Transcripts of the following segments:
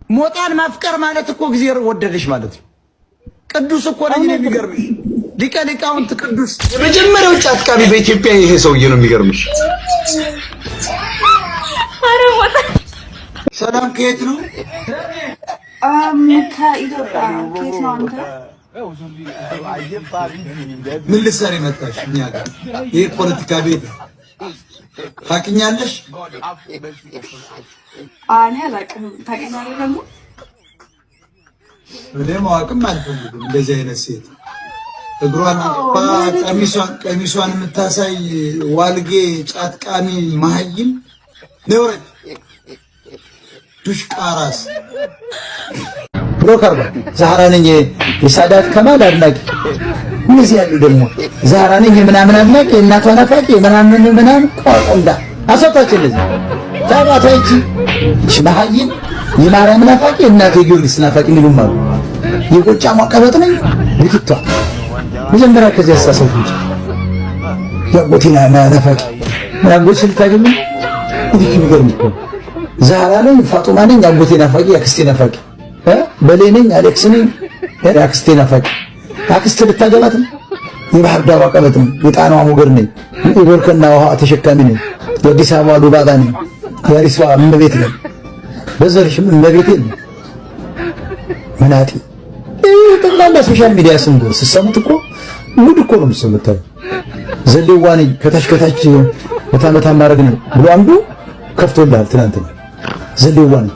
ሞጣን ማፍቀር ማለት እኮ እግዚአብሔር ወደደሽ ማለት ነው። ቅዱስ እኮ ነኝ ነው የሚገርምሽ። ሊቀ ሊቃውንት ቅዱስ የመጀመሪያው ጫትቃሚ በኢትዮጵያ ይሄ ሰውዬ ነው የሚገርምሽ። አረ ሞጣ ሰላም ከየት ነው? ከኢትዮጵያ ከየት ነው አንተ? ምን ልትሰሪ መጣሽ እኛ ጋር? ይሄ ፖለቲካ ቤት ታውቂኛለሽ? እኔ አላውቅም። ታውቂኛለሽ ደግሞ? እኔ ማወቅም አልፈልግም። እንደዚህ አይነት ሴት እግሯን ቀሚሷን የምታሳይ ዋልጌ ጫትቃሚ መሀይም ነውረት ዱሽቃራስ ብሮከር ዛህራ ነኝ የሳዳት ከማል አድናቂ እነዚህ ያሉ ደግሞ ዛህራ ነኝ ምናምን አድናቂ እናቷ ናፋቂ ምናምን ቆንዳ አሰጣችሁ ለዚህ ታባታቺ ሽማሃይን የማርያም ናፋቂ እናቴ ጊዮርጊስ ናፋቂ ሊሉም አሉ። የቆጫ ማቀበጥ ነኝ ልትቷ መጀመሪያ ከዚህ አሳሰብ እንጂ ያጎቲና ናፋቂ ምናምን ስልታገኝ እንዲህ ይገርም እኮ ዛህራ ነኝ ፋጡማ ነኝ ያጎቴ ናፋቂ ያክስቴ ናፋቂ በሌ ነኝ አሌክስ ነኝ ያክስቴ ናፋቂ አክስቴ ልታገባት ነው። የባህር ዳር አቀበት ነው። የጣናዋ ሞገድ ነኝ። የቦርከና ውሃ ተሸካሚ ነኝ። የአዲስ አበባ ሉባባ ነኝ። የአዲስ አበባ እመቤት ነኝ። በዘርሽም እመቤቴ ነኝ። መናጢ ጠቅላላ ሶሻል ሚዲያ ስንት ስትሰሙት እኮ ጉድ እኮ ነው የምትሰሙት። ዘሌዋ ነኝ ከታች በታመታ ማድረግ ነው ብሎ አንዱ ከፍቶልሃል ትናንትና። ዘሌዋ ነኝ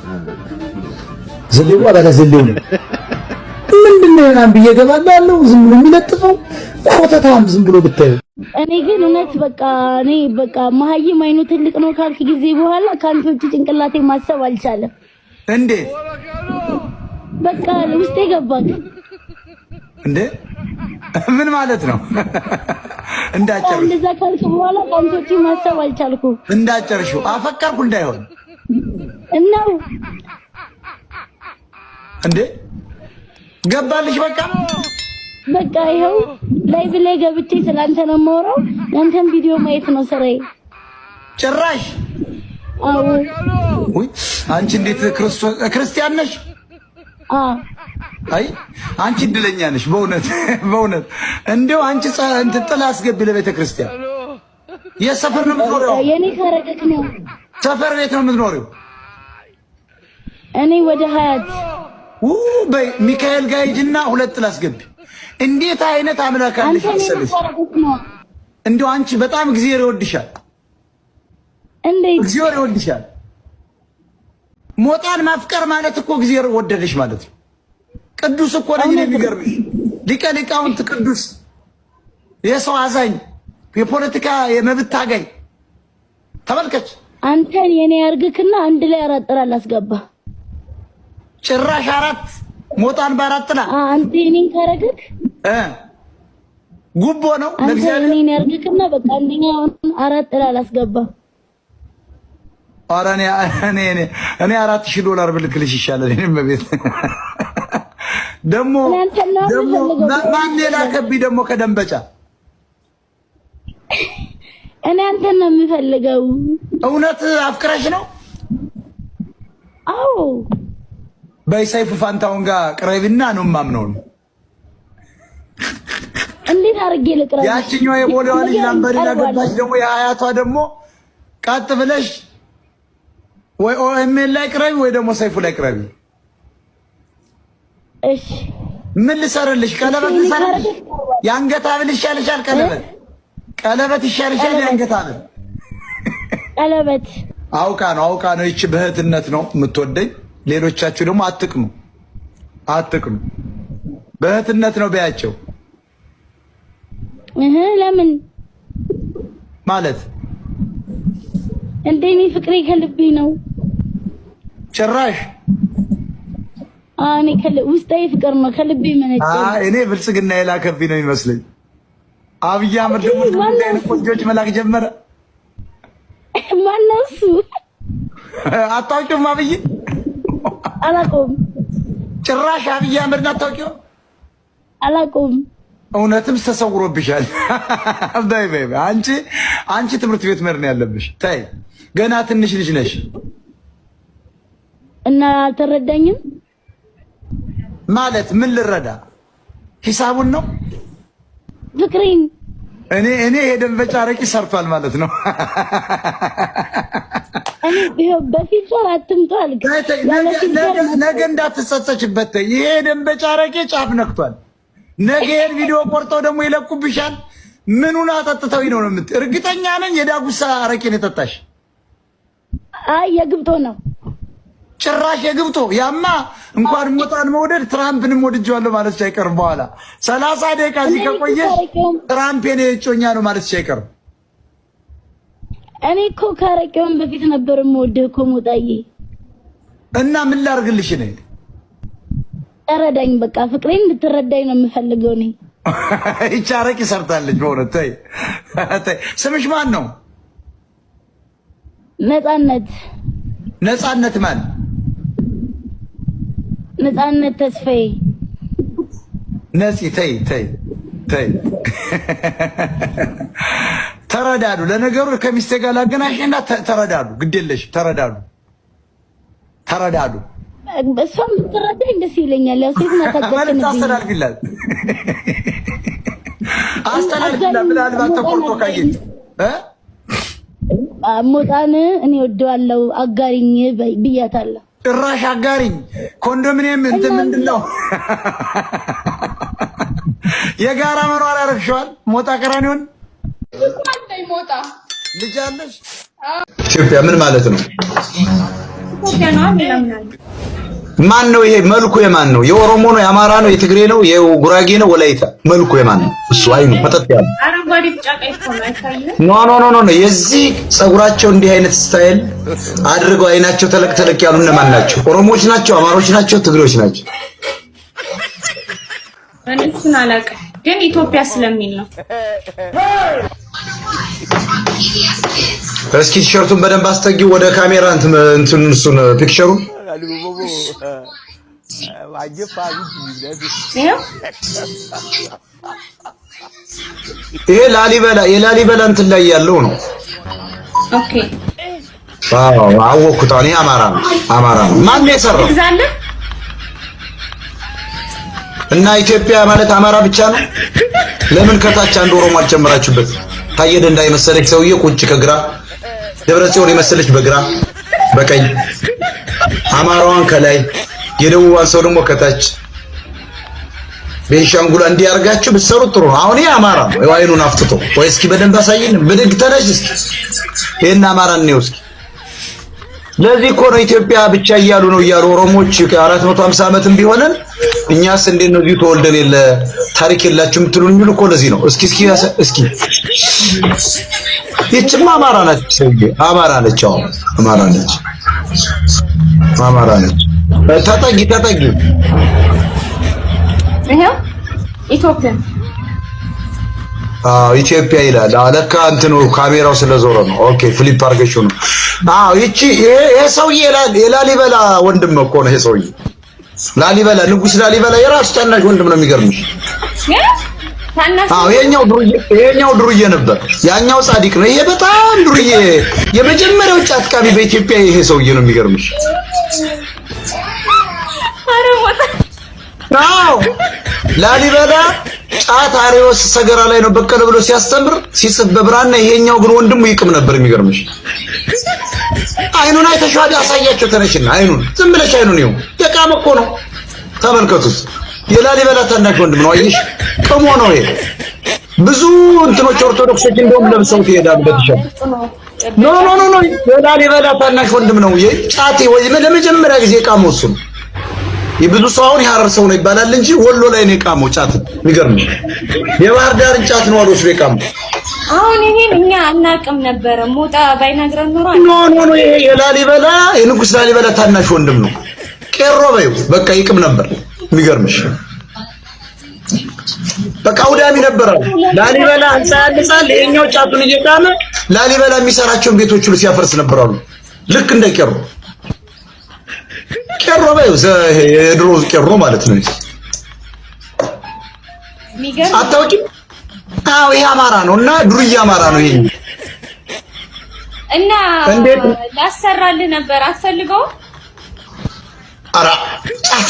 ዘሌዋ ባላ ዘሌው ነኝ ምንድነው ያናም ብዬ ገባላለሁ። ዝም ብሎ የሚለጥፈው ኮተታም ዝም ብሎ ብታዩ። እኔ ግን እውነት በቃ መሀይም አይኑ ትልቅ ነው ካልክ ጊዜ በኋላ ካንተ ውጪ ጭንቅላቴ ማሰብ አልቻለም። እንዴት በቃ ውስጤ ገባክ እንዴ? ምን ማለት ነው? እንዳጨርሽ እንደዛ ካልክ በኋላ ካንተ ውጪ ማሰብ አልቻልኩም። እንዳጨርሽው አፈቀርኩ እንዳይሆን እናው እንዴ ገባልሽ? በቃ ይኸው ላይቭ ላይ ገብቼ ስላንተ ነው የማወራው። ያንተን ቪዲዮ ማየት ነው ስራዬ። ጭራሽ አዎ። ወይ አንቺ እንዴት ክርስቲያን ነሽ? አይ አንቺ እድለኛ ነሽ በእውነት እንደው አንቺ እንትን ጥላ አስገቢ ለቤተ ክርስቲያን። የሰፈር ነው የምትኖሪው? የኔ ካረገክ ነው። ሰፈር ቤት ነው የምትኖሪው? እኔ ወደ ሀያት በይ ሚካኤል ጋር ሂጂና 2 ጥላ አስገቢ። እንዴት አይነት አምላክ አለሽ መሰለሽ? እንደው አንቺ በጣም እግዚአብሔር ይወድሻል። እንዴት እግዚአብሔር ይወድሻል። ሞጣን ማፍቀር ማለት እኮ እግዚአብሔር ወደደሽ ማለት ነው። ቅዱስ እኮ ነኝ ነው የሚገርምሽ። ሊቀ ሊቃውንት ቅዱስ፣ የሰው አዛኝ፣ የፖለቲካ የመብት ታጋይ ተመልከች። አንተን የኔ ያርግክና አንድ ላይ 4 ጥላ አላስገባ። ጭራሽ 4 ሞጣን በ4 ጥላ አንተ የኔን ካረግክ ጉቦ ነው ለግዚአብሔር። አንተ የኔን ያርግክና በቃ አንደኛውን 4 ጥላ አላስገባ። ኧረ እኔ $4000 ብልክልሽ ይሻላል። እኔም በቤት ደሞ ማን የላከብኝ ደሞ ከደንበጫ እኔ አንተን ነው የምፈልገው። እውነት አፍቅረሽ ነው? አዎ። በሰይፉ ፋንታውን ጋር ቅረቢና ነው ማምነው። እንዴት አድርጌ ልቅረብ? ያቺኛው የቦሌዋ ልጅ ላምበሪና ገባች። ደግሞ የአያቷ ደግሞ ቀጥ ብለሽ ወይ ኦኤምኤል ላይ ቅረቢ ወይ ደግሞ ሰይፉ ላይ ቅረቢ። እሺ ምን ልሰርልሽ? ቀለበት ልሰርልሽ? የአንገት ሐብል ይሻልሻል? ቀለበት ይሻልሻል? የአንገት ሐብል ቀለበት አውቃ ነው። ይቺ በእህትነት ነው የምትወደኝ። ሌሎቻችሁ ደግሞ አትቅኑ። በእህትነት ነው በያቸው። ለምን ማለት እንደኔ ፍቅሬ ከልቤ ነው። ጭራሽ እኔ ውስጣዊ ፍቅር ነው ከልቤ መነጨ። እኔ ብልጽግና የላከብኝ ነው የሚመስለኝ። አብይ አህመድ ደግሞ ቆንጆች መላክ ጀመረ። ማነው እሱ? አታውቂውም? አብይ አላውቀውም። ጭራሽ አብይ አህመድን አታውቂውም? አላውቀውም። እውነትም ተሰውሮብሻል። በይ አንቺ ትምህርት ቤት መሄድ ነው ያለብሽ። ተይ ገና ትንሽ ልጅ ነሽ። እና አልተረዳኝም ማለት ምን ልረዳ? ሂሳቡን ነው ፍቅሬን እኔ የደንበጫ አረቂ ሰርቷል ማለት ነው። እኔ በፊት አትምቷል ነገ እንዳትጸጸችበት። ይሄ የደንበጫ አረቂ ጫፍ ነክቷል። ነገ ቪዲዮ ቆርጠው ደግሞ ይለቁብሻል። ምኑን አጠጥተው ነው የምት እርግጠኛ ነኝ የዳጉሳ አረቂን የጠጣሽ። አይ የግብቶ ነው ጭራሽ የግብቶ ያማ እንኳን ሞጣን መውደድ ትራምፕንም ወድጄዋለሁ ማለት ሳይቀርም በኋላ 30 ደቂቃ እዚህ ከቆየሽ ትራምፕ የኔ እጮኛ ነው ማለት ሳይቀርም። እኔ እኮ ካረቄውን በፊት ነበር የምወድህ እኮ ሞጣዬ። እና ምን ላድርግልሽ ነኝ? ተረዳኝ በቃ ፍቅሬን እንድትረዳኝ ነው የምፈልገው እኔ። ይቺ አረቂ ሰርታለች በእውነት ተይ። ስምሽ ማን ነው? ነፃነት። ነፃነት ማን? ነፃነት ተስፋዬ። ነፂ ተይ ተይ ተይ። ተረዳዱ። ለነገሩ ከሚስቴ ጋር ላገናሽና ተረዳዱ። ግዴለሽ ተረዳዱ። ተረዳዱ። እሷም ብትረዳኝ ደስ ይለኛል። ያው ሴት ማለት አስተላልፊላት አስተላልፊላት ምናልባት ተቆርጦ ካየች ሞጣን እኔ ወደዋለሁ አጋሪኝ ብያታለሁ። ጭራሽ አጋሪኝ ኮንዶሚኒየም እንትን ምንድን ነው የጋራ መኖሪያ አረግሽዋል። ሞጣ ቀራኒውን ሞጣ ልጅ አለሽ? ኢትዮጵያ ምን ማለት ነው? ማን ነው ይሄ? መልኩ የማን ነው? የኦሮሞ ነው? የአማራ ነው? የትግሬ ነው? የጉራጌ ነው? ወላይታ? መልኩ የማን ነው? እሱ አይኑ መጠጥ ያለ አረንጓዴ ቢጫ ቀይ ነው አይታየም? ኖ የዚህ ጸጉራቸው እንዲህ አይነት ስታይል አድርገው አይናቸው ተለቅ ተለቅ ያሉ እነማን ናቸው? ኦሮሞዎች ናቸው? አማሮች ናቸው? ትግሬዎች ናቸው? እሱን አላውቅም፣ ግን ኢትዮጵያ ስለሚል ነው። እስኪ ቲሸርቱን በደንብ አስጠጊው ወደ ካሜራ እንትን እሱን ፒክቸሩን ይሄ ላሊበላ የላሊበላ እንትን ላይ ያለው ነው። ኦኬ አወኩት። እኔ አማራ ነው። ማን ነው የሰራው? እና ኢትዮጵያ ማለት አማራ ብቻ ነው? ለምን ከታች አንድ ኦሮሞ አልጨመራችሁበት? ታየ ደንዳ የመሰለች ሰውዬ ቁጭ ከግራ፣ ደብረ ጽዮን የመሰለች በግራ በቀኝ፣ አማራዋን ከላይ፣ የደቡባን ሰው ደግሞ ከታች፣ ቤንሻንጉል እንዲያርጋችሁ ብትሰሩ ጥሩ ነው። አሁን ይሄ አማራ ነው። አይኑን አፍጥጦ ወይ እስኪ በደንብ አሳይን። ብድግ ተነሽ እስኪ ይሄን አማራ ነው እስኪ። ለዚህ እኮ ነው ኢትዮጵያ ብቻ እያሉ ኦሮሞች 450 ዓመትም ቢሆንን እኛስ እንዴት ነው እዚሁ ተወልደን የለ ታሪክ የላችሁም ትሉን የሚሉ እኮ ለዚህ ነው። እስኪ ይችማ አማራ ነች። አማራ ነች። ተጠጊ ይሄው ኢትዮጵያ ኢትዮጵያ ይላል። ለካ እንትኑ ካሜራው ስለዞረ ነው። ኦኬ ፍሊፕ አድርገሽው ነው። ይሄ ሰውዬ የላሊበላ ወንድም እኮ ነው። ይሄ ሰውዬ ላሊበላ ንጉስ ላሊበላ የራሱ ታናሽ ወንድም ነው። የሚገርምሽ ይሄኛው ዱርዬ ነበር፣ ያኛው ጻድቅ ነው። ይሄ በጣም ዱርዬ የመጀመሪያው ጫት ቃሚ በኢትዮጵያ ይሄ ሰውዬ ነው። የሚገርምሽ ላሊበላ ጫት አሪዎስ ሰገራ ላይ ነው በቀለ ብሎ ሲያስተምር ሲጽፍ በብራና፣ ይሄኛው ግን ወንድሙ ይቅም ነበር። የሚገርምሽ አይኑን አይተሻል? ያሳያቸው ተነሽና አይኑን ዝም ብለሽ አይኑን ይው የቃመ እኮ ነው። ተመልከቱት። የላሊበላ ታናሽ ወንድም ነው። አይሽ ቅሞ ነው። ይሄ ብዙ እንትኖች ኦርቶዶክሶች እንደውም ለብሰውት ይሄዳሉ በትሸርት። ኖ የላሊበላ ታናሽ ወንድም ነው። ጫቴ ወይ ለመጀመሪያ ጊዜ ቃመው እሱ ነው። የብዙ ሰው አሁን ያረር ሰው ነው ይባላል እንጂ ወሎ ላይ ነው የቃመው ጫት። የሚገርምሽ የባህር ዳር ጫት ነው አሉስ የቃመው። አሁን ይሄን እኛ አናውቅም ነበር። ሞጣ ባይነግረን ኖሮ ኖ ይሄ የላሊበላ የንጉስ ላሊበላ ታናሽ ወንድም ነው። ቄሮ በይው በቃ ይቅም ነበር። የሚገርምሽ በቃ ውዳሚ ነበር። ላሊበላ ህንጻ ያንጻል፣ ይሄኛው ጫቱን እየቃመ ላሊበላ የሚሰራቸውን ቤቶች ሁሉ ሲያፈርስ ነበር አሉ። ልክ እንደ ቄሮ በይው የድሮ ቄሮ ማለት ነው። አታውቂም? ይሄ አማራ ነው እና ዱርዬ አማራ ነው። ይሄ እና ላሰራልህ ነበር አትፈልገው? ጫት